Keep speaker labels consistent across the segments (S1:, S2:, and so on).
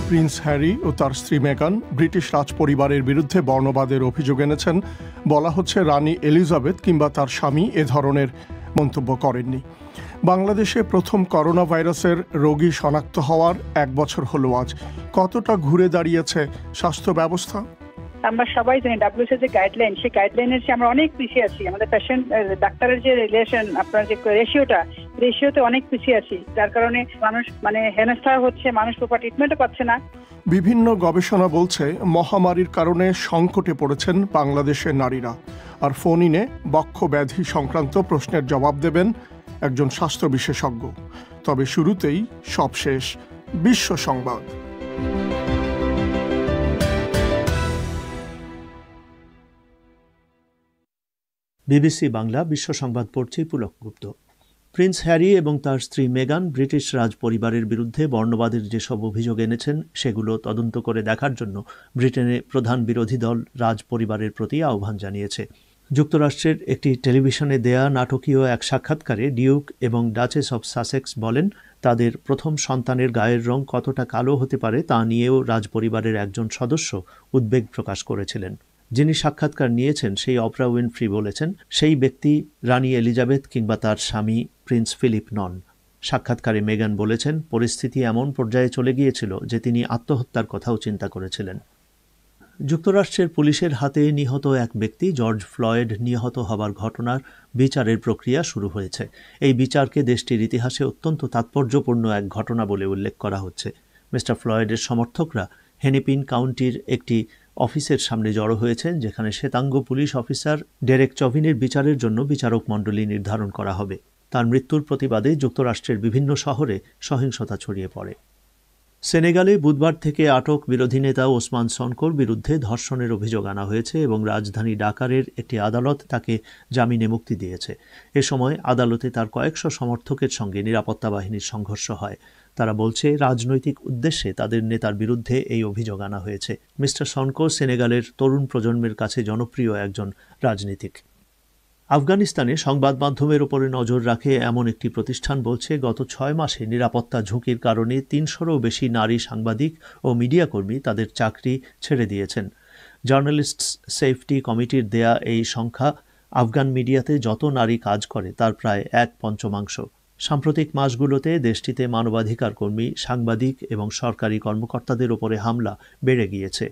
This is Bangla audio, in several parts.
S1: প্রিন্স হ্যারি ও তার স্ত্রী মেগান ব্রিটিশ রাজপরিবারের বিরুদ্ধে বর্ণবাদের অভিযোগ এনেছেন। বলা হচ্ছে রানী এলিজাবেথ কিংবা তার স্বামী এ ধরনের মন্তব্য করেননি। বাংলাদেশে প্রথম করোনা ভাইরাসের রোগী শনাক্ত হওয়ার 1 বছর হলো আজ। কতটা ঘুরে দাঁড়িয়েছে স্বাস্থ্য ব্যবস্থা?
S2: আমরা সবাই জানি ডাব্লিউএইচও যে গাইডলাইন, সেই গাইডলাইনের চেয়ে আমরা অনেক পিছিয়ে আছি। আমাদের পেশেন্ট ডাক্তারের যে রিলেশন, আপনার যে রেশিওতে অনেক পিছিয়ে আছি, যার কারণে মানুষ হেনস্থা হচ্ছে, মানুষ প্রপার ট্রিটমেন্টও পাচ্ছে না।
S1: বিভিন্ন গবেষণা বলছে মহামারীর কারণে সংকটে পড়েছেন বাংলাদেশের নারীরা। আর ফোন ইনে বক্ষ ব্যাধি সংক্রান্ত প্রশ্নের জবাব দেবেন একজন স্বাস্থ্য বিশেষজ্ঞ। তবে শুরুতেই সবশেষ বিশ্ব সংবাদ।
S3: বিবিসি বাংলা বিশ্ব সংবাদ পড়ছি পুলক গুপ্ত। প্রিন্স হ্যারি এবং তার স্ত্রী মেগান ব্রিটিশ রাজ পরিবারের বিরুদ্ধে বর্ণবাদের যেসব অভিযোগ এনেছেন সেগুলো তদন্ত করে দেখার জন্য ব্রিটেনে প্রধান বিরোধী দল রাজ পরিবারের প্রতি আহ্বান জানিয়েছে। যুক্তরাষ্ট্রের একটি টেলিভিশনে দেয়া নাটকীয় এক সাক্ষাৎকারে ডিউক এবং ডাচেস অব সাসেক্স বলেন, তাদের প্রথম সন্তানের গায়ের রং কতটা কালো হতে পারে তা নিয়েও রাজপরিবারের একজন সদস্য উদ্বেগ প্রকাশ করেছিলেন। যিনি সাক্ষাৎকার নিয়েছেন সেই অপরা উইনফ্রি বলেছেন, সেই ব্যক্তি রানী এলিজাবেথ কিংবা তার স্বামী প্রিন্স ফিলিপ নন। সাক্ষাৎকারে মেগান বলেছেন, পরিস্থিতি এমন পর্যায়ে চলে গিয়েছিল যে তিনি আত্মহত্যার কথাও চিন্তা করেছিলেন। যুক্তরাষ্ট্রের পুলিশের হাতে নিহত এক ব্যক্তি জর্জ ফ্লয়েড নিহত হবার ঘটনার বিচারের প্রক্রিয়া শুরু হয়েছে। এই বিচারকে দেশটির ইতিহাসে অত্যন্ত তাৎপর্যপূর্ণ এক ঘটনা বলে উল্লেখ করা হচ্ছে। মিস্টার ফ্লয়েডের সমর্থকরা হেনিপিন কাউন্টির একটি অফিসের সামনে জড়ো হয়েছেন, যেখানে শ্বেতাঙ্গ পুলিশ অফিসার ডেরেক চভিনের বিচারের জন্য বিচারক মণ্ডলী নির্ধারণ করা হবে। তার মৃত্যুর প্রতিবাদে যুক্তরাষ্ট্রের বিভিন্ন শহরে সহিংসতা ছড়িয়ে পড়ে। সেনেগালে বুধবার থেকে আটক বিরোধী নেতা ওসমান সনকোর বিরুদ্ধে ধর্ষণের অভিযোগ আনা হয়েছে এবং রাজধানী ডাকারের একটি আদালত তাকে জামিনে মুক্তি দিয়েছে। এ সময় আদালতে তার কয়েকশো সমর্থকের সঙ্গে নিরাপত্তা বাহিনীর সংঘর্ষ হয়। তারা বলছে, রাজনৈতিক উদ্দেশ্যে তাদের নেতার বিরুদ্ধে এই অভিযোগ আনা হয়েছে। মিস্টার সনকো সেনেগালের তরুণ প্রজন্মের কাছে জনপ্রিয় একজন রাজনীতিক। আফগানিস্তানে সংবাদ মাধ্যমের উপরে নজর রাখে এমন একটি প্রতিষ্ঠান বলছে, গত 6 মাসে নিরাপত্তা ঝুঁকির কারণে 300-রও বেশি নারী সাংবাদিক ও মিডিয়াকর্মী তাদের চাকরি ছেড়ে দিয়েছেন। জার্নালিস্টস সেফটি কমিটির দেয়া এই সংখ্যা আফগান মিডিয়াতে যত নারী কাজ করে তার প্রায় 1/5। সাম্প্রতিক মাসগুলোতে দেশটিতে মানবাধিকার কর্মী, সাংবাদিক এবং সরকারি কর্মকর্তাদের ওপরে হামলা বেড়ে গিয়েছে।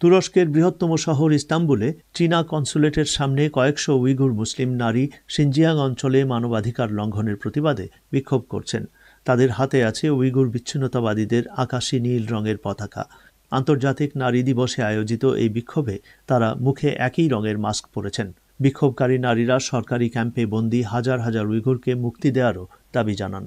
S3: তুরস্কের বৃহত্তম শহর ইস্তাম্বুলে চীনা কনসুলেটের সামনে কয়েকশো উইগুর মুসলিম নারী সিনজিয়াং অঞ্চলে মানবাধিকার লঙ্ঘনের প্রতিবাদে বিক্ষোভ করছেন। তাদের হাতে আছে উইগুর বিচ্ছিন্নতাবাদীদের আকাশি নীল রঙের পতাকা। আন্তর্জাতিক নারী দিবসে আয়োজিত এই বিক্ষোভে তারা মুখে একই রঙের মাস্ক পরেছেন। বিক্ষোভকারী নারীরা সরকারি ক্যাম্পে বন্দী হাজার হাজার উইগুরকে মুক্তি দেওয়ারও দাবি জানান।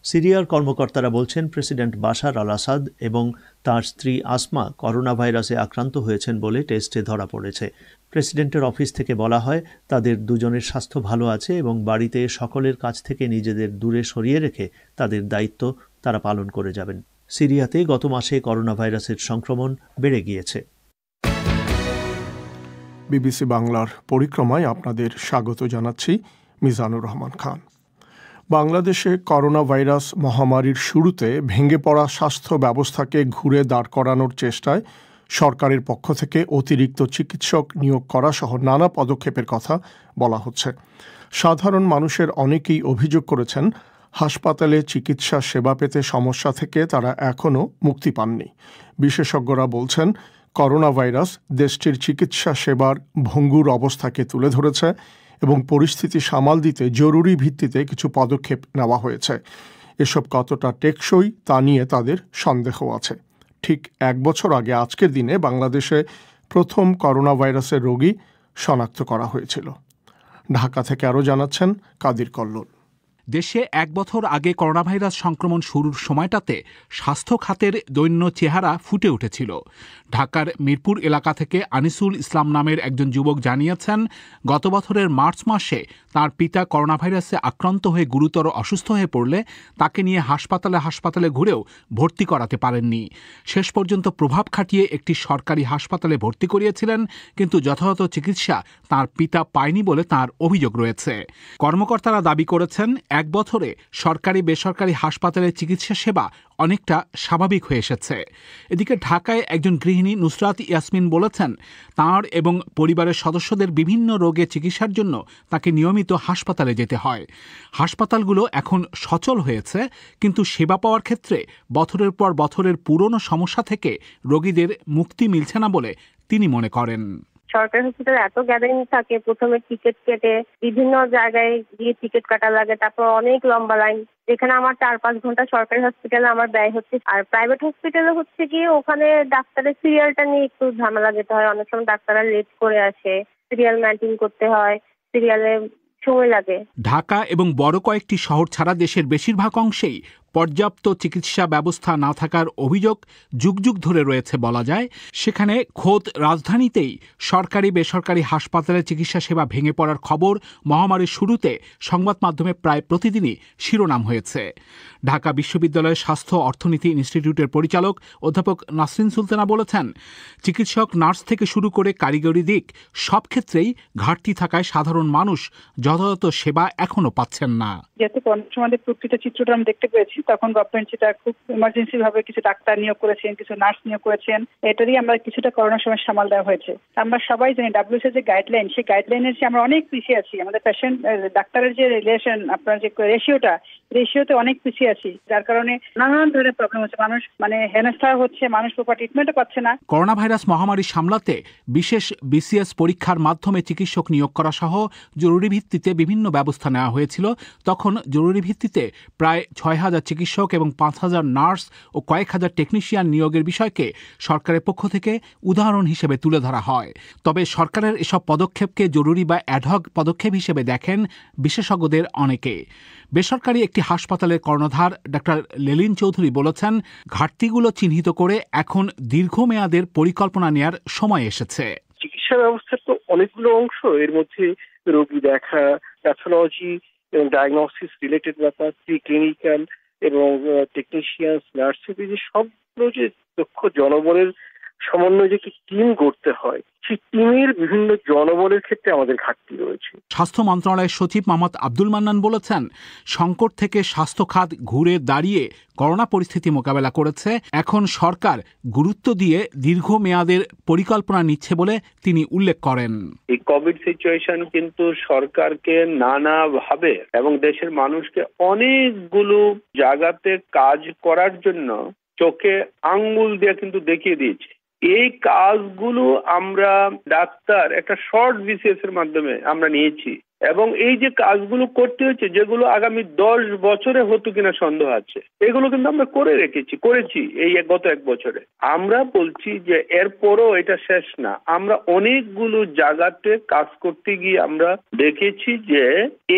S3: সিরিয়ার কর্মকর্তারা বলছেন, প্রেসিডেন্ট বাশার আল আসাদ এবং তার স্ত্রী আসমা করোনা ভাইরাসে আক্রান্ত হয়েছেন বলে টেস্টে ধরা পড়েছে। প্রেসিডেন্টের অফিস থেকে বলা হয়, তাদের দুজনের স্বাস্থ্য ভালো আছে এবং বাড়িতে সকলের কাছ থেকে নিজেদের দূরে সরিয়ে রেখে তাদের দায়িত্ব তারা পালন করে যাবেন। সিরিয়াতে গত মাসে করোনা ভাইরাসের সংক্রমণ বেড়ে গিয়েছে।
S1: বিবিসি বাংলার পরিক্রমায় আপনাদের স্বাগত জানাচ্ছি, মিজানুর রহমান খান। বাংলাদেশে করোনা ভাইরাস মহামারীর শুরুতে ভেঙে পড়া স্বাস্থ্য ব্যবস্থাকে ঘুরে দাঁড় করানোর চেষ্টায় সরকারের পক্ষ থেকে অতিরিক্ত চিকিৎসক নিয়োগ করা সহ নানা পদক্ষেপের কথা বলা হচ্ছে। সাধারণ মানুষের অনেকেই অভিযোগ করেছেন, হাসপাতালে চিকিৎসা সেবা পেতে সমস্যা থেকে তারা এখনও মুক্তি পাননি। বিশেষজ্ঞরা বলছেন, করোনা ভাইরাস দেশটির চিকিৎসা সেবার ভঙ্গুর অবস্থাকে তুলে ধরেছে এবং পরিস্থিতি সামাল দিতে জরুরি ভিত্তিতে কিছু পদক্ষেপ নেওয়া হয়েছে। এসব কতটা টেকসই তা নিয়ে তাদের সন্দেহ আছে। ঠিক 1 বছর আগে আজকের দিনে বাংলাদেশে প্রথম করোনা ভাইরাসের রোগী শনাক্ত করা হয়েছিল। ঢাকা থেকে আরও জানাচ্ছেন কাদির কল্লোল।
S4: দেশে 1 বছর আগে করোনাভাইরাস সংক্রমণ শুরুর সময়টাতে স্বাস্থ্য খাতের দৈন্য চেহারা ফুটে উঠেছিল। ঢাকার মিরপুর এলাকা থেকে আনিসুল ইসলাম নামের একজন যুবক জানিয়েছেন, গত বছরের মার্চ মাসে তার পিতা করোনাভাইরাসে আক্রান্ত হয়ে গুরুতর অসুস্থ হয়ে পড়লে তাকে নিয়ে হাসপাতালে ঘুরেও ভর্তি করাতে পারেননি। শেষ পর্যন্ত প্রভাব খাটিয়ে একটি সরকারি হাসপাতালে ভর্তি করিয়েছিলেন, কিন্তু যথাযথ চিকিৎসা তার পিতা পায়নি বলে তার অভিযোগ রয়েছে। কর্মকর্তারা দাবি করেছেন, এক বছরে সরকারি বেসরকারি হাসপাতালের চিকিৎসা সেবা অনেকটা স্বাভাবিক হয়ে এসেছে। এদিকে ঢাকায় একজন গৃহিণী নুসরাত ইয়াসমিন বলেছেন, তাঁর এবং পরিবারের সদস্যদের বিভিন্ন রোগে চিকিৎসার জন্য তাকে নিয়মিত হাসপাতালে যেতে হয়। হাসপাতালগুলো এখন সচল হয়েছে, কিন্তু সেবা পাওয়ার ক্ষেত্রে বছরের পর বছরের পুরনো সমস্যা থেকে রোগীদের মুক্তি মিলছে না বলে তিনি মনে করেন।
S5: সরকারি হসপিটালে এত গ্যাদারিং থাকে, প্রথমে টিকিট কেটে বিভিন্ন জায়গায় গিয়ে টিকিট কাটা লাগে, তারপর অনেক লম্বা লাইন, যেখানে আমার 4-5 ঘন্টা সরকারি হসপিটালে আমার ব্যয় হচ্ছে। আর প্রাইভেট হসপিটালে হচ্ছে কি, ওখানে ডাক্তারের সিরিয়ালটা নিয়ে একটু ঝামেলা যেতে হয়, অনেক সময় ডাক্তাররা লেট করে আসে, সিরিয়াল মেইনটেইন করতে হয়, সিরিয়ালে সময় লাগে।
S4: ঢাকা এবং বড় কয়েকটি শহর ছাড়া দেশের বেশিরভাগ অংশেই পর্যাপ্ত চিকিৎসা ব্যবস্থা না থাকার অভিযোগ যুগ যুগ ধরে রয়েছে বলা যায়। সেখানে খোদ রাজধানীতেই সরকারি বেসরকারি হাসপাতালে চিকিৎসা সেবা ভেঙে পড়ার খবর মহামারীর শুরুতে সংবাদ মাধ্যমে প্রায় প্রতিদিনই শিরোনাম হয়েছে। ঢাকা বিশ্ববিদ্যালয়ের স্বাস্থ্য অর্থনীতি ইনস্টিটিউটের পরিচালক অধ্যাপক নাসরিন সুলতানা বলেছেন, চিকিৎসক, নার্স থেকে শুরু করে কারিগরি দিক সব ক্ষেত্রেই ঘাটতি থাকায় সাধারণ মানুষ যথাযথ সেবা এখনো পাচ্ছেন না।
S2: যেহেতু আমাদের প্রকৃত চিত্রটা আমরা দেখতে পেয়েছি, তখন গভর্নমেন্ট সেটা খুব ইমার্জেন্সি ভাবে কিছু ডাক্তার নিয়োগ করেছেন, কিছু নার্স নিয়োগ করেছেন। এটারই আমরা কিছুটা করোনার সময় সামাল দেওয়া হয়েছে। আমরা সবাই জানি WHO যে গাইডলাইন, সেই গাইডলাইনের চেয়ে আমরা অনেক পিছিয়ে আছি। আমাদের পেশেন্ট ডাক্তারের যে রিলেশন, আপনার যে রেশিওতে অনেক পিছিয়ে আছি, যার কারণে নানান ধরনের প্রবলেম হচ্ছে। মানুষ হেনস্থা হচ্ছে, মানুষ প্রপার ট্রিটমেন্টও পাচ্ছে না।
S4: করোনা ভাইরাস মহামারী সামলাতে বিশেষ BCS পরীক্ষার মাধ্যমে চিকিৎসক নিয়োগ করা সহ জরুরি ভিত্তিতে বিভিন্ন ব্যবস্থা নেওয়া হয়েছিল। তখন জরুরি ভিত্তিতে প্রায় 6,000 চিকিৎসক এবং 5,000 নার্স ও কয়েক হাজার টেকনিশিয়ান নিয়োগের বিষয়কে সরকারের পক্ষ থেকে উদাহরণ হিসেবে তুলে ধরা হয়। তবে সরকারের এসব পদক্ষেপকে জরুরি বা অ্যাডহক পদক্ষেপ হিসেবে দেখেন বিশেষজ্ঞদের অনেকে। বেসরকারি একটি হাসপাতালের কর্ণধার ডাক্তার লেলিন চৌধুরী বলেছেন, ঘাটতিগুলো চিহ্নিত করে এখন দীর্ঘমেয়াদের পরিকল্পনা নেয়ার সময় এসেছে।
S6: চিকিৎসা ব্যবস্থার তো অনেকগুলো অংশ, এর মধ্যে রোগী দেখা, প্যাথোলজি এবং ডায়াগনোসিস রিলেটেড ব্যাপার, ক্লিনিক্যাল এবং টেকনিশিয়ান, নার্সের যে সবগুলো যে দক্ষ জনবলের সমন্বয়ে যে টিম গড়তে হয়, সেই টিমের বিভিন্ন জনবলের ক্ষেত্রে আমাদের ঘাটতি রয়েছে।
S4: স্বাস্থ্য মন্ত্রণালয়ের সচিব মোহাম্মদ আব্দুল মান্নান বলেছেন, সংকট থেকে স্বাস্থ্য খাত ঘুরে দাঁড়িয়ে করোনা পরিস্থিতি মোকাবেলা করেছে। এখন সরকার গুরুত্ব দিয়ে দীর্ঘমেয়াদের পরিকল্পনা নিচ্ছে বলে তিনি উল্লেখ করেন।
S7: এই কোভিড সিচুয়েশন কিন্তু সরকারকে নানাভাবে এবং দেশের মানুষকে অনেকগুলো জায়গাতে কাজ করার জন্য চোখে আঙ্গুল দিয়ে কিন্তু দেখিয়ে দিয়েছে। এই কাজগুলো আমরা ডাক্তার একটা শর্ট BCS এর মাধ্যমে আমরা নিয়েছি, এবং এই যে কাজগুলো করতে হচ্ছে, যেগুলো আগামী 10 বছরে হতো কিনা সন্দেহ আছে, এগুলো কিন্তু আমরা করেছি এই গত 1 বছরে। আমরা বলছি যে এরপরও এটা শেষ না। আমরা অনেকগুলো জায়গাতে কাজ করতে গিয়ে আমরা দেখেছি যে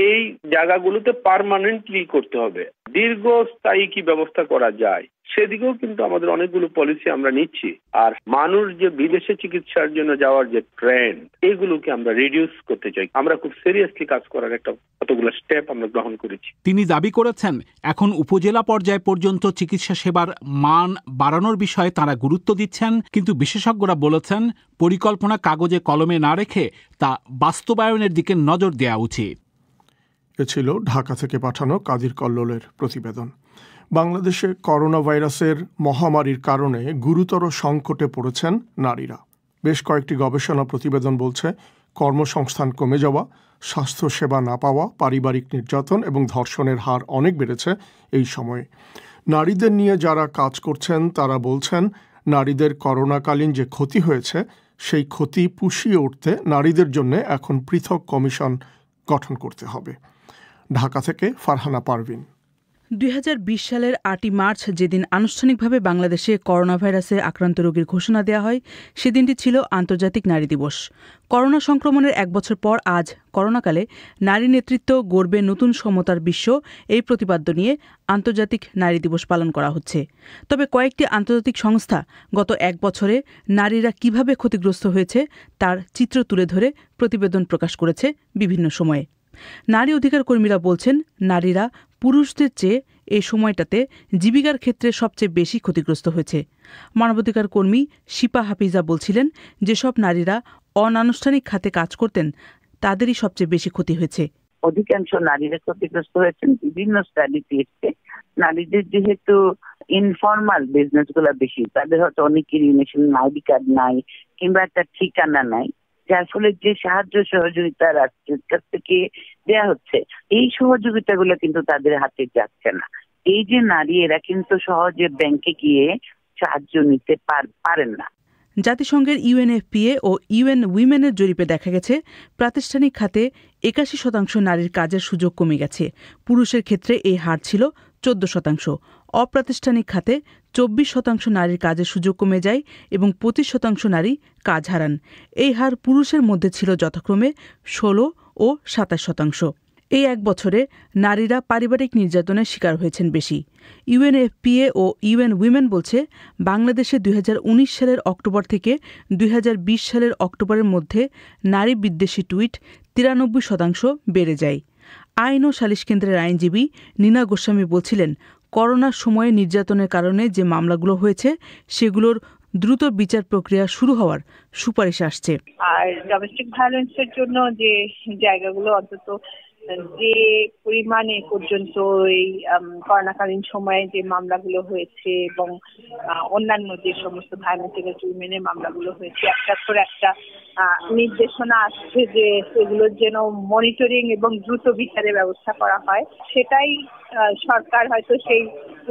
S7: এই জায়গাগুলোতে পার্মানেন্টলি করতে হবে, দীর্ঘস্থায়ী কি ব্যবস্থা করা যায় সেদিকেও কিন্তু আমাদের অনেকগুলো পলিসি আমরা নিচ্ছি। আর মানুষ যে বিদেশে চিকিৎসার জন্য যাওয়ার যে ট্রেন্ড, এগুলোকে আমরা রিডিউস করতে চাই। আমরা খুব সিরিয়াসলি কাজ করার একটা কতগুলো স্টেপ আমরা গ্রহণ করেছি।
S4: তিনি দাবি করেছেন, এখন উপজেলা পর্যায় পর্যন্ত চিকিৎসা সেবার মান বাড়ানোর বিষয়ে তারা গুরুত্ব দিচ্ছেন, কিন্তু বিশেষজ্ঞরা বলেছেন পরিকল্পনা কাগজে কলমে না রেখে তা বাস্তবায়নের দিকে নজর দেওয়া উচিত।
S1: এ ছিল ঢাকা থেকে পাঠানো কাদির কল্লোলের প্রতিবেদন। বাংলাদেশে করোনা ভাইরাসের মহামারীর কারণে গুরুতর সংকটে পড়েছেন নারীরা। বেশ কয়েকটি গবেষণা প্রতিবেদন বলছে, কর্মসংস্থান কমে যাওয়া, স্বাস্থ্যসেবা না পাওয়া, পারিবারিক নির্যাতন এবং ধর্ষণের হার অনেক বেড়েছে এই সময়ে। নারীদের নিয়ে যারা কাজ করছেন তারা বলছেন, নারীদের করোনাকালীন যে ক্ষতি হয়েছে সেই ক্ষতি পুষিয়ে উঠতে নারীদের জন্য এখন পৃথক কমিশন গঠন করতে হবে। ঢাকা থেকে ফারহানা পারভিন।
S8: 2020 সালের 8 মার্চ যেদিন আনুষ্ঠানিকভাবে বাংলাদেশে করোনা ভাইরাসে আক্রান্ত রোগীর ঘোষণা দেওয়া হয়, সেদিনটি ছিল আন্তর্জাতিক নারী দিবস। করোনা সংক্রমণের 1 বছর পর আজ করোনাকালে নারী নেতৃত্ব গড়বে নতুন সমতার বিশ্ব, এই প্রতিপাদ্য নিয়ে আন্তর্জাতিক নারী দিবস পালন করা হচ্ছে। তবে কয়েকটি আন্তর্জাতিক সংস্থা গত 1 বছরে নারীরা কিভাবে ক্ষতিগ্রস্ত হয়েছে তার চিত্র তুলে ধরে প্রতিবেদন প্রকাশ করেছে বিভিন্ন সময়ে। নারী অধিকার কর্মীরা বলছেন, নারীরা পুরুষদের চেয়ে এই সময়টাতে জীবিকার ক্ষেত্রে সবচেয়ে বেশি ক্ষতিগ্রস্ত হয়েছে। মানবাধিকার কর্মী শিপা হাফিজা বলছিলেন, যেসব নারীরা অনানুষ্ঠানিক খাতে কাজ করতেন তাদেরই সবচেয়ে বেশি ক্ষতি হয়েছে।
S9: অধিকাংশ নারীরা ক্ষতিগ্রস্ত হয়েছেন। বিভিন্ন স্টাডিতে এসছে নারীদের যেহেতু ইনফর্মাল বিজনেস গুলা বেশি, তাদের হয়তো অনেকেরই ন্যাশনাল আইডি কার্ড নাই কিংবা একটা ঠিকানা নাই, যার ফলে যে সাহায্য সহযোগিতা রাষ্ট্রের কাছ থেকে দেয়া হচ্ছে এই সহযোগিতাগুলো কিন্তু তাদের হাতে যাচ্ছে না। এই যে নারী, এরা কিন্তু সহজে ব্যাংকে গিয়ে সাহায্য নিতে পারেন না।
S8: জাতিসংঘের ইউএনএফপিএ ও ইউএন উইমেনের জরিপে দেখা গেছে প্রাতিষ্ঠানিক খাতে ৮১% নারীর কাজের সুযোগ কমে গেছে। পুরুষের ক্ষেত্রে এই হার ছিল 14%। অপ্রাতিষ্ঠানিক খাতে 24% নারীর কাজের সুযোগ কমে যায় এবং 25% নারী কাজ হারান। এই হার পুরুষের মধ্যে ছিল যথাক্রমে 16 ও 27%। এই এক বছরে নারীরা পারিবারিক নির্যাতনের শিকার হয়েছেন বেশি। ইউএনএফপিএ ও ইউএন উইমেন বলছে, বাংলাদেশে 2019 সালের অক্টোবর থেকে 2020 সালের অক্টোবরের মধ্যে নারী বিদ্বেষী টুইট 93% বেড়ে যায়। আইন ও সালিশ কেন্দ্রের আইনজীবী নীনা গোস্বামী বলছিলেন, করোনার সময়ে নির্যাতনের কারণে যে মামলাগুলো হয়েছে সেগুলোর দ্রুত বিচার প্রক্রিয়া শুরু হওয়ার সুপারিশ আসছে।
S2: আর ডোমেস্টিক ভায়োলেন্সের জন্য যে জায়গাগুলো অন্তত যে পরিমাণে পর্যন্ত এই করোনাকালীন সময়ে যে মামলাগুলো হয়েছে এবং অন্যান্য যে সমস্ত ভায়োলেন্স এগেইনস্ট উইমেনের মামলাগুলো হয়েছে, একটার পর একটা নির্দেশনা আসছে যে এগুলোর যেন মনিটরিং এবং দ্রুত বিচারের ব্যবস্থা করা হয়। সেটাই সরকার হয়তো সেই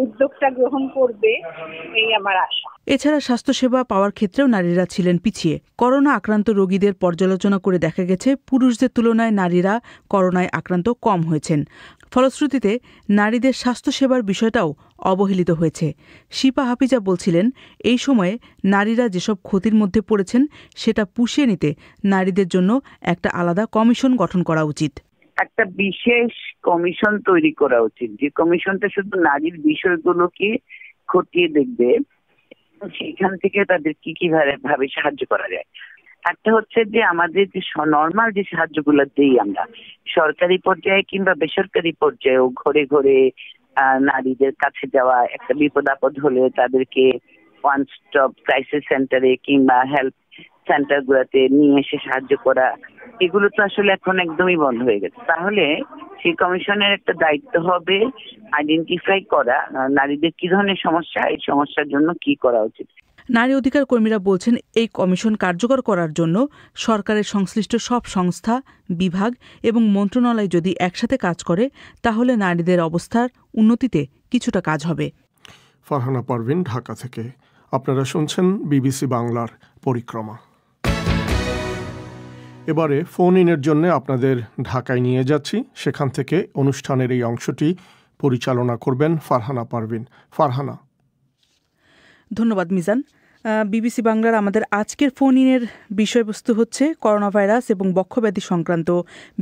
S2: উদ্যোগটা গ্রহণ করবে, এই আমার আশা।
S8: এছাড়া স্বাস্থ্যসেবা পাওয়ার ক্ষেত্রেও নারীরা ছিলেন পিছিয়ে। করোনা আক্রান্ত রোগীদের পর্যালোচনা করে দেখা গেছে পুরুষদের তুলনায় নারীরা করোনায় আক্রান্ত কম হয়েছেন। ফলশ্রুতিতে নারীদের স্বাস্থ্যসেবার বিষয়টাও অবহেলিত হয়েছে। শিপা হাফিজা বলছিলেন, এই সময়ে নারীরা যেসব ক্ষতির মধ্যে পড়েছেন সেটা পুষিয়ে নিতে নারীদের জন্য একটা আলাদা কমিশন গঠন করা উচিত।
S9: একটা বিশেষ কমিশন তৈরি করা উচিত, যে কমিশনটা শুধু নারীর বিষয়গুলোকে খতিয়ে দেখবে, সেখান থেকে তাদের কি ভাবে সাহায্য করা যায়। একটা হচ্ছে যে আমাদের যে নর্মাল যে সাহায্যগুলো দিই আমরা সরকারি পর্যায়ে কিংবা বেসরকারি পর্যায়েও, ঘরে ঘরে নারীদের কাছে যাওয়া, একটা বিপদ আপদ হলে তাদেরকে ওয়ান স্টপ ক্রাইসিস সেন্টারে কিংবা হেল্প সেন্টার গুলাতে নিয়ে এসে সাহায্য করা, এগুলো তো আসলে এখন একদমই বন্ধ হয়ে গেছে। তাহলে সেই কমিশনের একটা দায়িত্ব হবে আইডেন্টিফাই করা নারীদের কি ধরনের সমস্যা, এই সমস্যার জন্য কি করা উচিত।
S8: নারী অধিকার কর্মীরা বলছেন, এই কমিশন কার্যকর করার জন্য সরকারের সংশ্লিষ্ট সব সংস্থা, বিভাগ এবং মন্ত্রণালয় যদি একসাথে কাজ করে তাহলে নারীদের অবস্থার উন্নতিতে কিছুটা কাজ হবে।
S1: ফারহানা পারভিন, ঢাকা থেকে। আপনারা শুনছেন বিবিসি বাংলার পরিক্রমা। এবারে ফোন ইনের জন্য আপনাদের ঢাকায় নিয়ে যাচ্ছি। সেখান থেকে অনুষ্ঠানের এই অংশটি পরিচালনা করবেন ফারহানা পারভিন। ফারহানা।
S8: ধন্যবাদ মিজান। বিবিসি বাংলার আমাদের আজকের ফোন ইনের বিষয়বস্তু হচ্ছে করোনা ভাইরাস এবং বক্ষব্যাধি সংক্রান্ত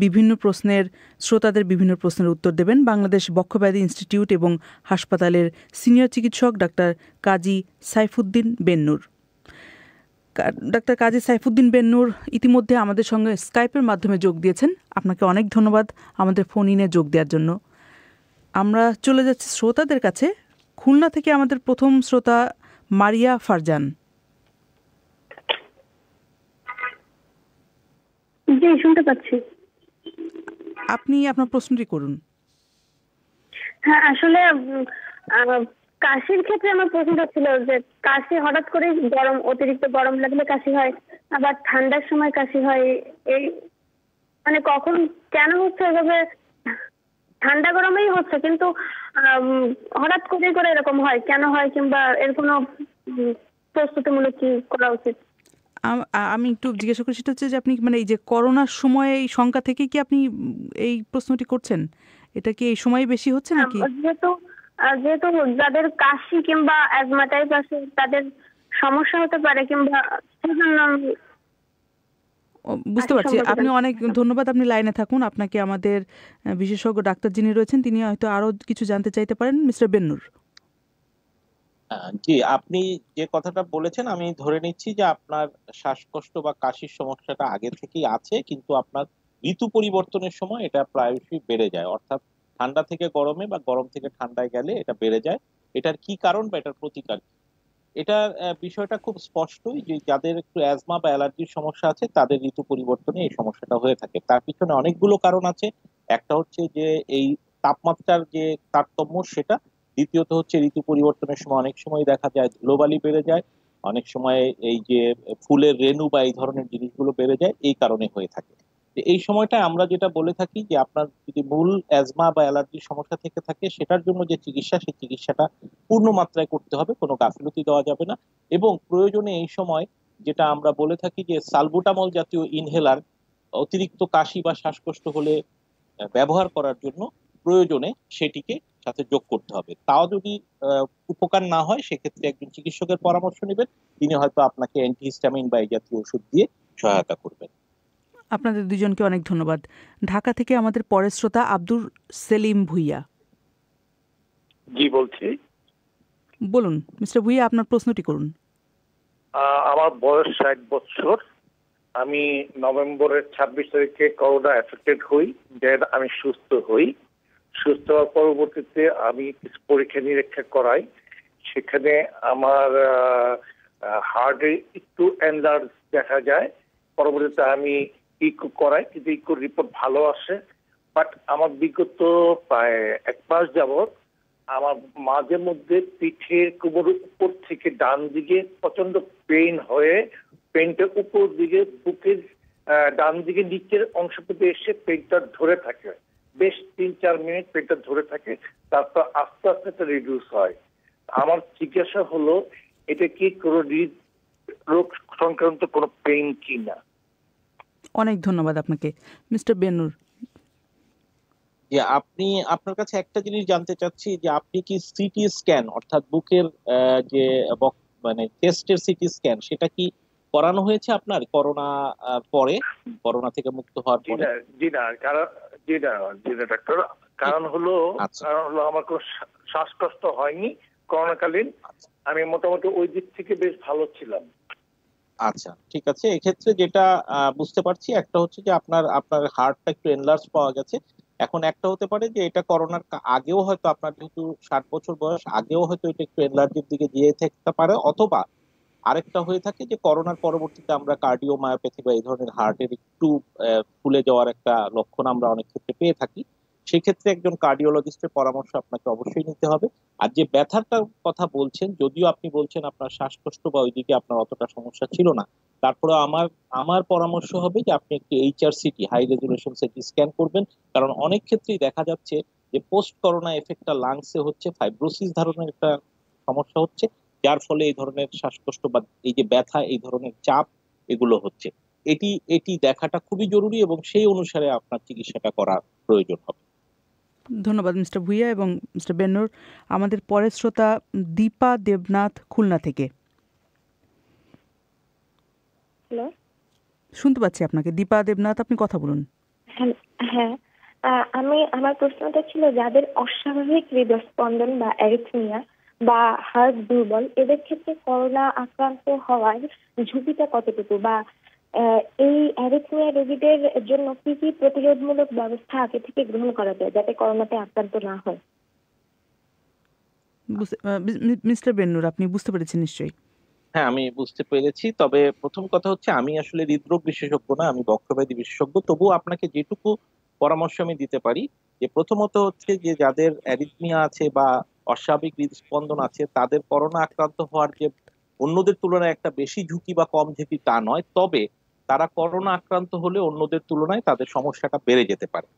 S8: বিভিন্ন প্রশ্নের, শ্রোতাদের বিভিন্ন প্রশ্নের উত্তর দেবেন বাংলাদেশ বক্ষব্যাধি ইনস্টিটিউট এবং হাসপাতালের সিনিয়র চিকিৎসক ডাক্তার কাজী সাইফুদ্দিন বেন্নুর। ডাক্তার কাজী সাইফুদ্দিন বেন্নুর ইতিমধ্যে আমাদের সঙ্গে স্কাইপের মাধ্যমে যোগ দিয়েছেন। আপনাকে অনেক ধন্যবাদ আমাদের ফোন ইনে যোগ দেওয়ার জন্য। আমরা চলে যাচ্ছি শ্রোতাদের কাছে। খুলনা থেকে আমাদের প্রথম শ্রোতা মারিয়া ফারজান।
S5: জি, শুনতে পাচ্ছি।
S8: আপনি আপনার প্রশ্নটি করুন।
S5: হ্যাঁ, আসলে কাশির ক্ষেত্রে আমার প্রশ্নটা ছিল যে কাশি হঠাৎ করে গরম, অতিরিক্ত গরম লাগলে কাশি হয়, আবার ঠান্ডার সময় কাশি হয়, এই মানে কখন কেন হচ্ছে এভাবে? ঠান্ডা গরমেই হচ্ছে কিন্তু হঠাৎ করে এরকম হয় কেন হয়, কিংবা এর কোনো প্রস্তুতিমূলক কি করা উচিত?
S8: আমি একটু জিজ্ঞাসা করি, সেটা হচ্ছে যে আপনি মানে এই যে করোনার সময় এই শঙ্কা থেকে কি আপনি এই প্রশ্নটি করছেন? এটা কি এই সময় বেশি হচ্ছে নাকি?
S5: যেহেতু যাদের কাশি কিংবা অ্যাজমা টাইপ আছে তাদের সমস্যা হতে পারে, কিংবা
S8: বুঝতে পারছি। আপনি অনেক ধন্যবাদ, আপনি লাইনে থাকুন। আপনাকে আমাদের বিশেষজ্ঞ ডাক্তার যিনি রয়েছেন তিনি হয়তো আরো কিছু জানতে চাইতে পারেন। মিস্টার বেন্নুর।
S10: জি, আপনি যে কথাটা বলেছেন আমি ধরে নিচ্ছি যে আপনার শ্বাসকষ্ট বা কাশির সমস্যাটা আগে থেকেই আছে, কিন্তু আপনার ঋতু পরিবর্তনের সময় এটা প্রায়শই বেড়ে যায়, অর্থাৎ ঠান্ডা থেকে গরমে বা গরম থেকে ঠান্ডায় গেলে এটা বেড়ে যায়। এটার কি কারণ বা এটার প্রতিকার? এটার বিষয়টা খুব স্পষ্টই যে যাদের একটু অ্যাজমা বা অ্যালার্জির সমস্যা আছে তাদের ঋতু পরিবর্তনে এই সমস্যাটা হয়ে থাকে। তার পিছনে অনেকগুলো কারণ আছে। একটা হচ্ছে যে এই তাপমাত্রার যে তারতম্য সেটা, দ্বিতীয়ত হচ্ছে ঋতু পরিবর্তনের সময় অনেক সময় দেখা যায় ধুলোবালি বেড়ে যায়, অনেক সময় এই যে ফুলের রেণু বা এই ধরনের জিনিসগুলো বেড়ে যায়, এই কারণে হয়ে থাকে। এই সময়টা আমরা যেটা বলে থাকি যে আপনার যদি মূল অ্যাজমা বা অ্যালার্জির সমস্যা থেকে থাকে সেটার জন্য যে চিকিৎসা, সেই চিকিৎসাটা পূর্ণ মাত্রায় করতে হবে, কোনো গাফিলতি দেওয়া যাবে না। এবং প্রয়োজনে এই সময় যেটা আমরা বলে থাকি যে সালবুটামল জাতীয় ইনহেলার অতিরিক্ত কাশি বা শ্বাসকষ্ট হলে ব্যবহার করার জন্য প্রয়োজনে সেটিকে সাথে যোগ করতে হবে। তাও যদি উপকার না হয় সেক্ষেত্রে একজন চিকিৎসকের পরামর্শ নেবেন, তিনি হয়তো আপনাকে অ্যান্টিহিস্টামিন বা এই জাতীয় ওষুধ দিয়ে সহায়তা করবেন।
S8: আপনাদের দুজনকে অনেক ধন্যবাদ। ঢাকা থেকে আমাদের পরের শ্রোতা আব্দুল সেলিম ভুইয়া।
S11: জি বলছি।
S8: বলুন মিস্টার ভুইয়া, আপনার প্রশ্নটি করুন।
S11: আমার বয়স 60 বছর। আমি নভেম্বরের 26 তারিখে করোনা এফেক্টেড হই, দেন আমি সুস্থ হই। সুস্থ হওয়ার পরবর্তীতে আমি কিছু পরীক্ষা নিরীক্ষা করাই, সেখানে আমার হার্টে একটু এনলার্জ দেখা যায়। পরবর্তীতে আমি ইকো করাই, কিন্তু ইকোর রিপোর্ট ভালো আসে। বাট আমার বিগত প্রায় 1 মাস যাবৎ আমার মাঝে মধ্যে পিঠের কোমরের উপর থেকে ডান দিকে প্রচন্ড পেইন হয়ে, পেইনটা উপর দিকে বুকের ডান দিকে নিচের অংশ পর্যন্ত এসে পেইনটা ধরে থাকে, বেশ 3-4 মিনিট পেইনটা ধরে থাকে, তারপর আস্তে আস্তে এটা রিডিউস হয়। আমার জিজ্ঞাসা হলো এটা কি কোনো রোগ সংক্রান্ত কোনো পেইন কিনা?
S8: অনেক ধন্যবাদ আপনাকে। মিস্টার বেনুর,
S10: যে আপনি, আপনার কাছে একটা জিনিস জানতে চাচ্ছি যে আপনি কি সিটি স্ক্যান অর্থাৎ বুকের যে মানে চেস্টের সিটি স্ক্যান সেটা কি করানো হয়েছে আপনার করোনা পরে, করোনা থেকে মুক্ত হওয়ার পরে?
S11: জি না ডাক্তার। কারণ হলো আমার কোনো শ্বাসকষ্ট হয়নি করোনাকালীন। আমি মোটামুটি ওই দিক থেকে বেশ ভালো ছিলাম।
S10: আচ্ছা, ঠিক আছে। এক্ষেত্রে যেটা বুঝতে পারছি একটা হচ্ছে যে আপনার হার্টটা একটু এনলার্জ পাওয়া গেছে। এখন একটা হতে পারে যে এটা করোনার আগেও হয়তো আপনার যেহেতু 60 বছর বয়স, আগেও হয়তো এটা একটু এনলার্জির দিকে গিয়ে থাকতে পারে, অথবা আরেকটা হয়ে থাকে যে করোনার পরবর্তীতে আমরা কার্ডিওমায়োপ্যাথি বা এই ধরনের হার্টের একটু ফুলে যাওয়ার একটা লক্ষণ আমরা অনেক ক্ষেত্রে পেয়ে থাকি। সেক্ষেত্রে একজন কার্ডিওলজিস্টের পরামর্শ আপনাকে অবশ্যই নিতে হবে। আর যে ব্যথাটার কথা বলছেন, যদিও আপনি বলছেন আপনার শ্বাসকষ্ট বা ওইদিকে আপনার অতটা সমস্যা ছিল না, তারপরে আমার পরামর্শ হবে যে আপনি একটি HRCT, high resolution CT scan করবেন। কারণ অনেক ক্ষেত্রেই দেখা যাচ্ছে যে পোস্ট করোনা এফেক্টটা লাংসে হচ্ছে, ফাইব্রোসিস ধরনের একটা সমস্যা হচ্ছে, যার ফলে এই ধরনের শ্বাসকষ্ট বা এই যে ব্যথা, এই ধরনের চাপ এগুলো হচ্ছে। এটি দেখাটা খুবই জরুরি এবং সেই অনুসারে আপনার চিকিৎসাটা করার প্রয়োজন হবে।
S8: ধন্যবাদ মিস্টার ভুইয়া এবং মিস্টার বেনুর। আমাদের পরের শ্রোতা দীপা দেবনাথ, খুলনা থেকে।
S12: হ্যালো,
S8: শুনতে পাচ্ছি আপনাকে। দীপা দেবনাথ, আপনি কথা বলুন।
S12: হ্যাঁ, আমার প্রশ্নটা ছিল যাদের অস্বাভাবিক হৃদস্পন্দন বা অ্যারিথমিয়া বা হার্ট দুর্বল, এদের ক্ষেত্রে করোনা আক্রান্ত হওয়ার ঝুঁকিটা কতটুকু, বা এই অ্যারিথমিয়া রোগীদের জন্য কি কি প্রতিরোধমূলক ব্যবস্থা আগে থেকে গ্রহণ করা যায় যাতে করোনাতে আক্রান্ত না হয়?
S8: মিস্টার বেনুর, আপনি বুঝতে পেরেছেন নিশ্চয়ই?
S10: হ্যাঁ, আমি বুঝতে পেরেছি। তবে প্রথম কথা হচ্ছে আমি আসলে হৃদরোগ বিশেষজ্ঞ না, আমি বক্ষব্যাধি বিশেষজ্ঞ। তবুও আপনাকে যেটুকু পরামর্শ আমি দিতে পারি যে প্রথমত হচ্ছে যে যাদের অ্যারিথমিয়া আছে বা অস্বাভাবিক হৃদস্পন্দন আছে, তাদের করোনা আক্রান্ত হওয়ার যে অন্যদের তুলনায় একটা বেশি ঝুঁকি বা কম ঝুঁকি তা নয়, তবে তারা করোনা আক্রান্ত হলে অন্যদের তুলনায় তাদের সমস্যাটা বেড়ে যেতে পারে।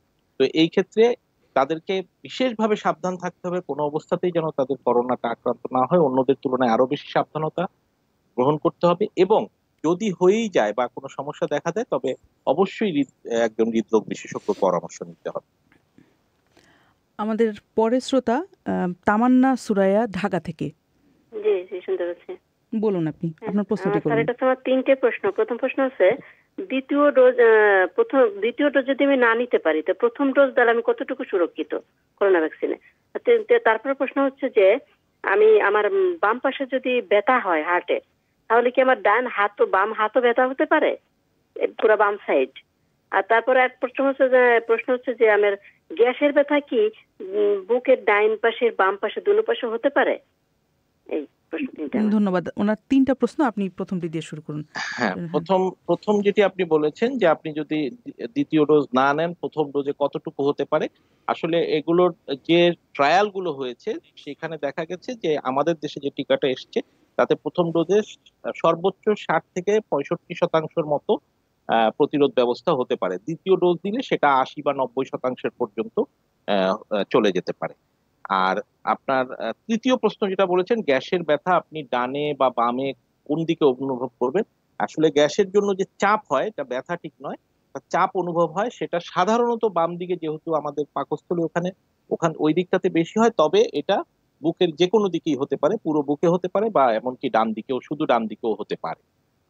S10: তো এই ক্ষেত্রে তাদেরকে বিশেষভাবে সাবধান থাকতে হবে, কোনো অবস্থাতেই যেন তাদের করোনাটা আক্রান্ত না হয়, অন্যদের তুলনায় আরো বেশি সাবধানতা গ্রহণ করতে হবে। এবং যদি হয়েই যায় বা কোনো সমস্যা দেখা দেয় তবে অবশ্যই একজন হৃদরোগ বিশেষজ্ঞ পরামর্শ নিতে হবে।
S8: আমাদের পরের শ্রোতা তামান্না সুরাইয়া, ঢাকা থেকে।
S13: জি জি, শুনতে পাচ্ছি।
S8: বলুন আপনি আপনার প্রশ্নটি করুন।
S13: স্যার, এটা তোমার 3টে প্রশ্ন। প্রথম প্রশ্ন হচ্ছে দ্বিতীয় ডোজ যদি আমি না নিতে পারি তো প্রথম ডোজ দ্বারা আমি কতটুকু সুরক্ষিত করোনা ভ্যাকসিনে? তারপরে প্রশ্ন হচ্ছে যে আমি আমার বাম পাশে যদি ব্যথা হয় হার্টে, তাহলে কি আমার বাম হাতও ব্যথা হতে পারে, পুরো বাম সাইড? আর তারপরে এক প্রশ্ন হচ্ছে যে আমার গ্যাসের ব্যথা কি বুকের ডাইন পাশের বাম পাশে দুনো পাশে হতে পারে? এই
S8: ধন্যবাদ। ওনার 3টা প্রশ্ন, আপনি প্রথমটি দিয়ে শুরু করুন।
S10: হ্যাঁ, প্রথম যেটি আপনি বলেছেন যে আপনি যদি দ্বিতীয় ডোজ না নেন প্রথম ডোজে কতটুকু হতে পারে, আসলে এগুলোর যে ট্রায়াল গুলো হয়েছে সেখানে দেখা গেছে যে আমাদের দেশে যে টিকাটা এসছে তাতে প্রথম ডোজে সর্বোচ্চ 60 থেকে 65% মতো প্রতিরোধ ব্যবস্থা হতে পারে। দ্বিতীয় ডোজ দিলে সেটা 80 বা 90% পর্যন্ত চলে যেতে পারে। আর আপনার তৃতীয় প্রশ্ন যেটা বলেছেন গ্যাসের ব্যথা আপনি ডানে বা বামে কোন দিকে অনুভব করবেন, আসলে গ্যাসের জন্য যে চাপ হয় এটা ব্যথা ঠিক নয়, চাপ অনুভব হয় সেটা সাধারণত বাম দিকে, যেহেতু আমাদের পাকস্থলী ওখানে ওই দিকটাতে বেশি হয়, তবে এটা বুকের যে কোনো দিকেই হতে পারে, পুরো বুকে হতে পারে বা এমনকি ডান দিকেও, শুধু ডান দিকেও হতে পারে।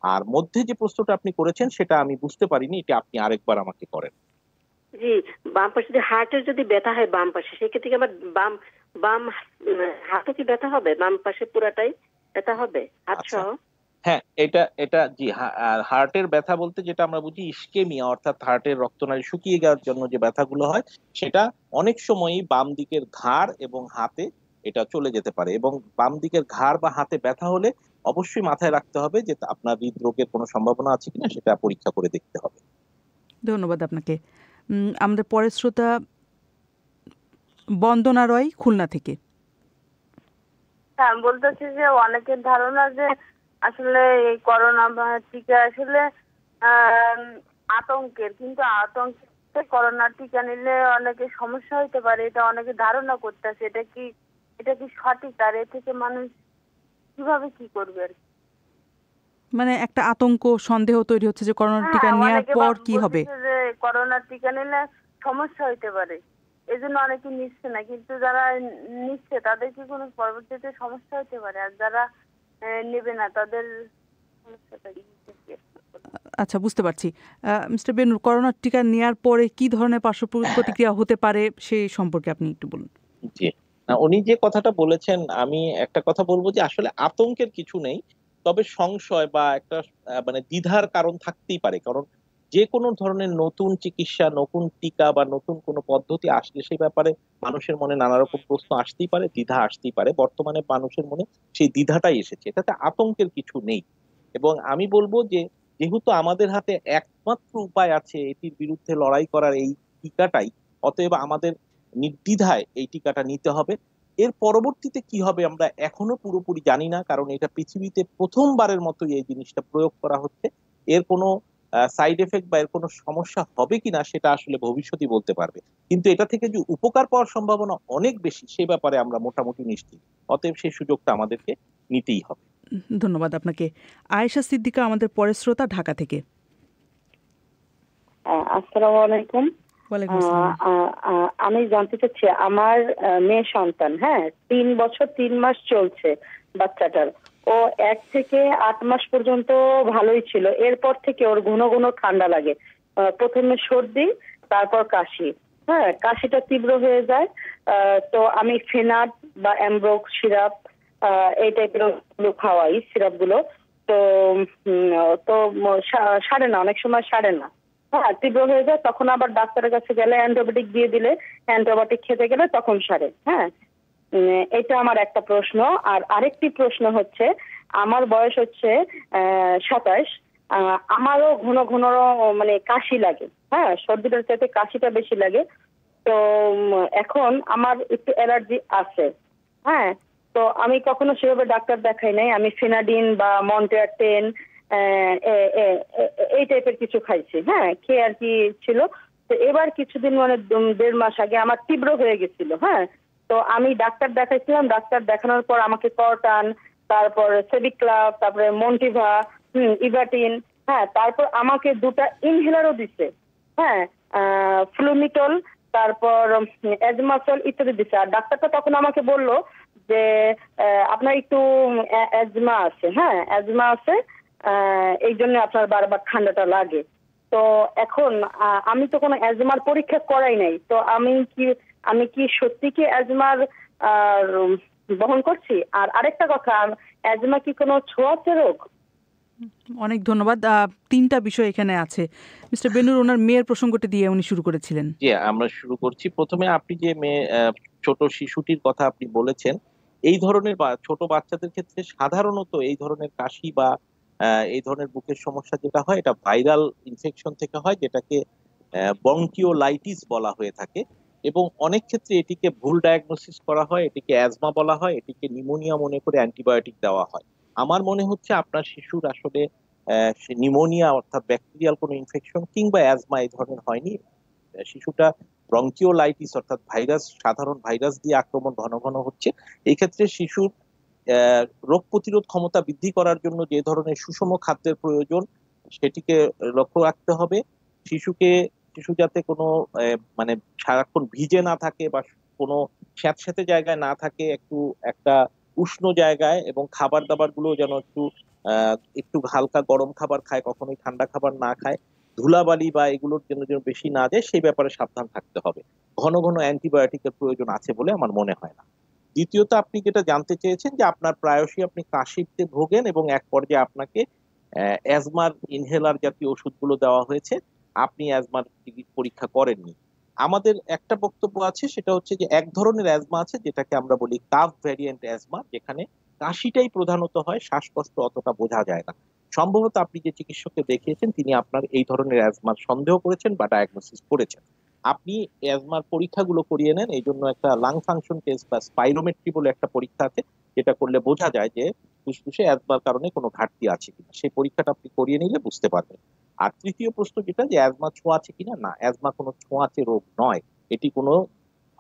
S10: আর মধ্যে যে প্রশ্নটা আপনি করেছেন সেটা আমি বুঝতে পারিনি, এটা আপনি আরেকবার আমাকে করেন।
S13: জি, বাম পাশে যদি হার্টের যদি ব্যথা হয় বাম পাশে, সেক্ষেত্রে আবার বাম হাতও কি ব্যথা হবে? বাম পাশে পুরাটাই ব্যথা হবে হাত সহ?
S10: হ্যাঁ, এটা জি, হার্টের ব্যথা বলতে যেটা আমরা বুঝি ইসকেমিয়া, অর্থাৎ হার্টের রক্তনালী শুকিয়ে যাওয়ার জন্য যে ব্যথাগুলো হয় সেটা অনেক সময়ই বাম দিকের ঘাড় এবং হাতে এটা চলে যেতে পারে। এবং বাম দিকের ঘাড় বা হাতে ব্যথা হলে অবশ্যই মাথায় রাখতে হবে যে আপনার হৃদরোগের কোনো সম্ভাবনা আছে কিনা, সেটা পরীক্ষা করে দেখতে হবে।
S8: ধন্যবাদ আপনাকে। আমাদের পরের শ্রোতা বন্দনা রয়, খুলনা থেকে।
S14: হ্যাঁ, বলতেছি যে অনেকের ধারণা যে আসলে এই করোনা টিকা আসলে আতঙ্কের, কিন্তু আতঙ্কে করোনা টিকা নিলে অনেকে সমস্যা হইতে পারে, এটা অনেকে ধারণা করতেছে। এটা কি সঠিক? আর এ থেকে মানুষ কিভাবে কি করবে?
S8: মানে একটা আতঙ্ক, সন্দেহ তৈরি হচ্ছে যে করোনা টিকা নেওয়ার পর কি হবে,
S14: যে করোনা টিকা নিলে সমস্যা হইতে পারে, এজন্য অনেকে নিচ্ছে না। কিন্তু যারা নিচ্ছে তাদের কি কোনো পরবর্তীতে সমস্যা হতে পারে? আর যারা নেবে না তাদের সমস্যাটা কি?
S8: আচ্ছা, বুঝতে পারছি। মিস্টার বেনুর, করোনা টিকা নেওয়ার পরে কি ধরনের পার্শ্ব প্রতিক্রিয়া হতে পারে সেই সম্পর্কে আপনি একটু বলুন।
S10: জি, উনি যে কথাটা বলেছেন, আমি একটা কথা বলবো যে আসলে আতঙ্কের কিছু নেই, তবে সংশয় বা একটা মানে দ্বিধার কারণ থাকতেই পারে। কারণ যে কোনো ধরনের নতুন চিকিৎসা, নতুন টিকা বা নতুন কোনো পদ্ধতি আসলে সেই ব্যাপারে মানুষের মনে নানা রকম প্রশ্ন আসতেই পারে, দ্বিধা আসতেই পারে। বর্তমানে মানুষের মনে সেই দ্বিধাটাই এসেছে, এটাতে আতঙ্কের কিছু নেই। এবং আমি বলবো যে যেহেতু আমাদের হাতে একমাত্র উপায় আছে এটির বিরুদ্ধে লড়াই করার, এই টিকাটাই, অতএব আমাদের নির্দ্বিধায় এই টিকাটা নিতে হবে। এর পরবর্তীতে কি হবে আমরা এখনো পুরোপুরি জানি না, কারণ এটা পৃথিবীতে প্রথমবারের মতো এই জিনিসটা প্রয়োগ করা হচ্ছে। এর কোনো সাইড এফেক্ট বা এর কোনো সমস্যা হবে কিনা সেটা আসলে ভবিষ্যতই বলতে পারবে, কিন্তু এটা থেকে যে উপকার পাওয়ার সম্ভাবনা অনেক বেশি সে ব্যাপারে আমরা মোটামুটি নিশ্চিত। অতএব সেই সুযোগটা আমাদেরকে নিতেই হবে।
S8: ধন্যবাদ আপনাকে। আয়েশা সিদ্দিকা, আমাদের পরের শ্রোতা, ঢাকা থেকে।
S15: আসসালামু আলাইকুম। আমি জানতে চাচ্ছি, আমার মেয়ে সন্তান, 3 বছর 3 মাস চলছে বাচ্চাটার। ও 1 থেকে 8 মাস পর্যন্ত ভালোই ছিল, এরপর থেকে ওর ঘন ঘন ঠান্ডা লাগে। প্রথমে সর্দি, তারপর কাশি। কাশিটা তীব্র হয়ে যায়। তো আমি ফেনাট বা অ্যামব্রোক সিরাপ এই টাইপের খাওয়াই, সিরাপ গুলো। তো সারে না, অনেক সময় সারে না। তীব্র হয়ে যায়, তখন আবার ডাক্তারের কাছে গেলে অ্যান্টিবায়োটিক দিয়ে দিলে, অ্যান্টিবায়োটিক খেতে গেলে তখন সারে। এটা আমার একটা প্রশ্ন। আর আরেকটি প্রশ্ন হচ্ছে, আমার বয়স হচ্ছে 27, আমারও ঘন ঘন মানে কাশি লাগে। সর্দিটার চাইতে কাশিটা বেশি লাগে। তো এখন আমার একটু অ্যালার্জি আছে। তো আমি কখনো সেভাবে ডাক্তার দেখাই নাই, আমি ফেনাডিন বা মন্টেয়ার 10 এই টাইপের কিছু খাইছি, খেয়ে আর কি ছিল। তো এবার কিছুদিন মানে 1.5 মাস আগে আমার তীব্র হয়ে গেছিল। তো আমি ডাক্তার দেখাইছিলাম, ডাক্তার দেখানোর পর আমাকে করটান, তারপর সেবিক্লাব, তারপরে মন্টিভা, ইভাটিন, তারপর আমাকে 2টা ইনহেলারও দিছে, ফ্লুমিটল, তারপর অ্যাজমাসল ইত্যাদি দিছে। আর ডাক্তারটা তখন আমাকে বললো যে আপনার একটু অ্যাজমা আছে, অ্যাজমা আছে, এই জন্য আপনার বারবার ঠান্ডাটা লাগে। তো এখন আমি তো কোনো অ্যাজমার পরীক্ষা করাই নাই, তো আমি কি সত্যি কি অ্যাজমার বহন করছি? আর আরেকটা কথা, অ্যাজমা কি কোনো ছোঁয়াচে রোগ?
S8: অনেক ধন্যবাদ। 3টা বিষয় এখানে আছে। মিস্টার বেনুর, ওনার মেয়ের প্রসঙ্গটি দিয়ে উনি শুরু করেছিলেন।
S10: জি, আমরা শুরু করছি। প্রথমে আপনি যে মেয়ে ছোট শিশুটির কথা আপনি বলেছেন, এই ধরনের ছোট বাচ্চাদের ক্ষেত্রে সাধারণত এই ধরনের কাশি বা এই ধরনের বুকের সমস্যা যেটা হয় এটা ভাইরাল ইনফেকশন থেকে হয়, যেটাকে ব্রঙ্কিওলাইটিস বলা হয়ে থাকে। এবং অনেক ক্ষেত্রে এটিকে ভুল ডায়াগনোসিস করা হয়, এটিকে অ্যাজমা বলা হয়, এটিকে নিউমোনিয়া মনে করে অ্যান্টিবায়োটিক দেওয়া হয়। আমার মনে হচ্ছে আপনার শিশুর আসলে নিউমোনিয়া অর্থাৎ ব্যাকটেরিয়াল কোনো ইনফেকশন কিংবা অ্যাজমা এই ধরনের হয়নি। শিশুটা ব্রঙ্কিওলাইটিস অর্থাৎ ভাইরাস, সাধারণ ভাইরাস দিয়ে আক্রমণ ঘন ঘন হচ্ছে। এই ক্ষেত্রে শিশুর রোগ প্রতিরোধ ক্ষমতা বৃদ্ধি করার জন্য যে ধরনের সুষম খাদ্যের প্রয়োজন সেটিকে লক্ষ্য রাখতে হবে। শিশু যাতে কোনো মানে সারাক্ষণ ভিজে না থাকে বা কোনো স্যাঁতস্যাঁতে জায়গায় না থাকে, একটা উষ্ণ জায়গায়, এবং খাবার দাবার গুলো যেন একটু হালকা গরম খাবার খায়, কখনোই ঠান্ডা খাবার না খায়, ধুলাবালি বা এগুলোর জন্য যেন বেশি না যায় সেই ব্যাপারে সাবধান থাকতে হবে। ঘন ঘন অ্যান্টিবায়োটিকের প্রয়োজন আছে বলে আমার মনে হয় না। দ্বিতীয়ত, আপনি যেটা জানতে চেয়েছেন যে আপনার প্রায়শই আপনি কাশিতে ভোগেন এবং এক পর্যায়ে আপনাকে অ্যাজমার ইনহেলার জাতীয় ওষুধগুলো দেওয়া হয়েছে, আপনি অ্যাজমার পরীক্ষা করেননি। আমাদের একটা বক্তব্য আছে, সেটা হচ্ছে যে এক ধরনের অ্যাজমা আছে যেটাকে আমরা বলি কাফ ভ্যারিয়েন্ট অ্যাজমা, যেখানে কাশিটাই প্রধানত হয়, শ্বাসকষ্ট অতটা বোঝা যায় না। সম্ভবত আপনি যে চিকিৎসককে দেখিয়েছেন তিনি আপনার এই ধরনের অ্যাজমার সন্দেহ করেছেন বা ডায়াগনোসিস করেছেন। আপনি অ্যাজমার পরীক্ষাগুলো করিয়ে নেন। এই জন্য একটা লাং ফাংশন টেস্ট বা স্পাইরোমেট্রি বলে একটা পরীক্ষা আছে, যেটা করলে বোঝা যায় যে ফুসফুসে অ্যাজমার কারণে কোনো ঘাটতি আছে কিনা। সেই পরীক্ষাটা আপনি করিয়ে নিলে বুঝতে পারবেন। আর তৃতীয় প্রশ্ন যেটা, যে অ্যাজমা ছোঁয়াচে কিনা, না, অ্যাজমা কোনো ছোঁয়াচে রোগ নয়। এটি কোনো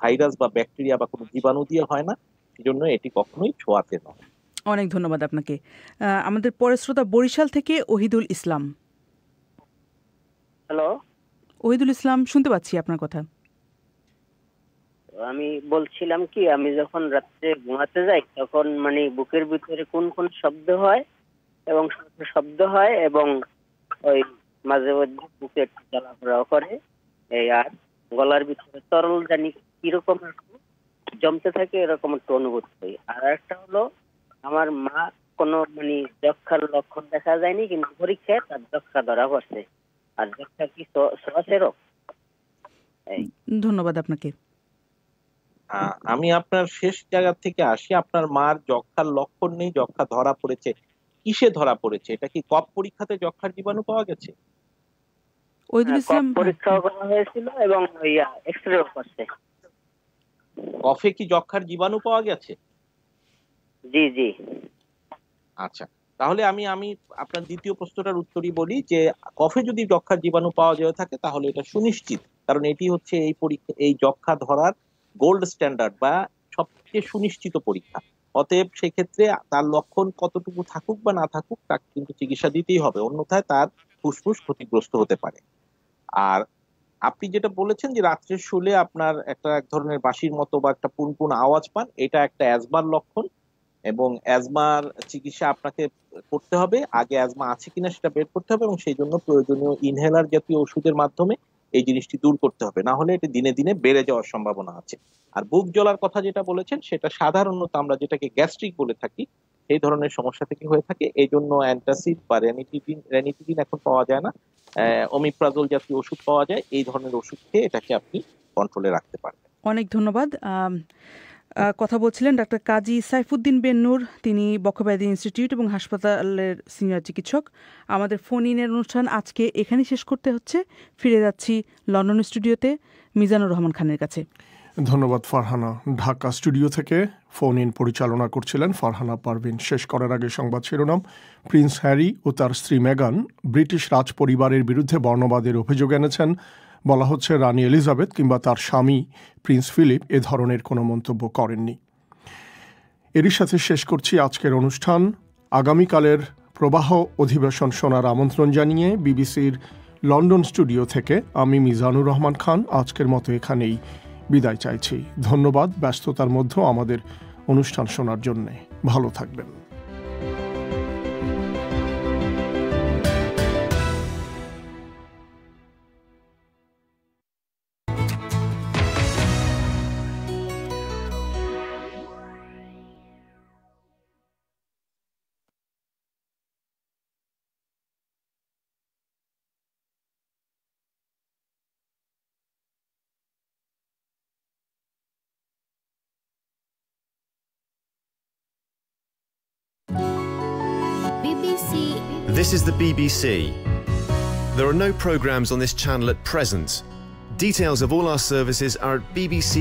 S10: ভাইরাস বা ব্যাকটেরিয়া বা কোনো জীবাণু দিয়ে হয় না, সেজন্য এটি কখনোই ছোঁয়াচে নয়।
S8: অনেক ধন্যবাদ আপনাকে। আমাদের পরের শ্রোতা বরিশাল থেকে ওহিদুল ইসলাম।
S16: হ্যালো,
S8: ওহিদুল ইসলাম, শুনতে পাচ্ছি আপনার কথা।
S16: আমি বলছিলাম কি, আমি যখন রাত্রে ঘুমাতে যাই তখন মানে বুকের ভিতরে কোন কোন শব্দ হয় এবং শব্দ হয়, এবং ওই মাঝে মধ্যে বুকে একটু জ্বালাপোড়াও করে, এই আর গলার ভিতরে তরল জানি কিরকম একটু জমতে থাকে, এরকম একটু অনুভূতি হয়। আর একটা হলো, আমার মা কোনো মানে যক্ষার লক্ষণ দেখা যায়নি, কিন্তু পরীক্ষায় তার যক্ষা ধরা পড়ছে। আর যক্ষা কি ছোঁয়াচে রোগ?
S8: ধন্যবাদ আপনাকে।
S10: আমি আপনার শেষ জায়গা থেকে আসি। আপনার মার যক্ষার লক্ষণ নেই, যক্ষা ধরা পড়েছে, কিসে ধরা পড়েছে? এটা কি কফ পরীক্ষাতে যক্ষার জীবাণু পাওয়া গেছে?
S8: ওহিদুল ইসলাম,
S16: পরীক্ষা করা হয়েছিল এবং এক্সরেও করছে।
S10: কফে কি যক্ষার জীবাণু পাওয়া গেছে?
S16: জি জি।
S10: আচ্ছা, তাহলে আমি আপনার দ্বিতীয় প্রশ্নটার উত্তরই বলি যে কফে যদি যক্ষার জীবাণু পাওয়া যায় থাকে তাহলে এটা সুনিশ্চিত, কারণ এটি হচ্ছে এই পরীক্ষা, এই যক্ষা ধরার গোল্ড স্ট্যান্ডার্ড বা সবচেয়ে সুনিশ্চিত পরীক্ষা। অতএব সেক্ষেত্রে তার লক্ষণ কতটুকু থাকুক বা না থাকুক, তাকে কিন্তু চিকিৎসা দিতেই হবে, অন্যথায় তার ফুসফুস ক্ষতিগ্রস্ত হতে পারে। আর আপনি যেটা বলেছেন যে রাত্রে শুলে আপনার এক ধরনের বাঁশির মতো বা একটা পুনপুন আওয়াজ পান, এটা একটা অ্যাজমার লক্ষণ, এবং অ্যাজমার চিকিৎসা আপনাকে করতে হবে। আগে অ্যাজমা আছে কিনা সেটা বের করতে হবে এবং সেই জন্য প্রয়োজনীয় ইনহেলার জাতীয় ওষুধের মাধ্যমে এই জিনিসটি দূর করতে হবে, না হলে এটি দিনে দিনে বেড়ে যাওয়ার সম্ভাবনা আছে। আর বুক জ্বলার কথা যেটা বলেছেন, সেটা সাধারণত আমরা যেটাকে গ্যাস্ট্রিক বলে থাকি সেই ধরনের সমস্যা থেকে হয়ে থাকে। এই জন্য অ্যান্টাসিড বা রেনিটিডিন এখন পাওয়া যায় না, ওমিপ্রাজল জাতীয় ওষুধ পাওয়া যায়। এই ধরনের ওষুধ খেয়ে এটাকে আপনি কন্ট্রোলে রাখতে পারবেন।
S8: অনেক ধন্যবাদ। কথা বলছিলেন ডাক্তার কাজী সাইফুদ্দিন বেন্নুর, তিনি বক্ষব্যাধি ইনস্টিটিউট এবং হাসপাতালের সিনিয়র চিকিৎসক। আমাদের ফোন ইনের অনুষ্ঠান আজকে এখানেই শেষ করতে হচ্ছে। ফিরে যাচ্ছি লন্ডন স্টুডিওতে মিজানুর রহমান খানের কাছে।
S1: ধন্যবাদ ফারহানা। ঢাকা স্টুডিও থেকে ফোন ইন পরিচালনা করছিলেন ফারহানা পারভিন। শেষ করার আগে সংবাদ শিরোনাম। প্রিন্স হ্যারি ও তার স্ত্রী মেগান ব্রিটিশ রাজ পরিবারের বিরুদ্ধে বর্ণবাদের অভিযোগ এনেছেন। বলা হচ্ছে রানী এলিজাবেথ কিংবা তার স্বামী প্রিন্স ফিলিপ এ ধরনের কোনো মন্তব্য করেননি। এরই সাথে শেষ করছি আজকের অনুষ্ঠান। আগামীকালের প্রবাহ অধিবেশন শোনার আমন্ত্রণ জানিয়ে বিবিসির লন্ডন স্টুডিও থেকে আমি মিজানুর রহমান খান আজকের মতো এখানেই বিদায় চাইছি। ধন্যবাদ ব্যস্ততার মধ্যেও আমাদের অনুষ্ঠান শোনার জন্যে। ভালো থাকবেন।
S17: BBC.
S18: This is the BBC. There are no programmes on this channel at present. Details of all our services are at BBC.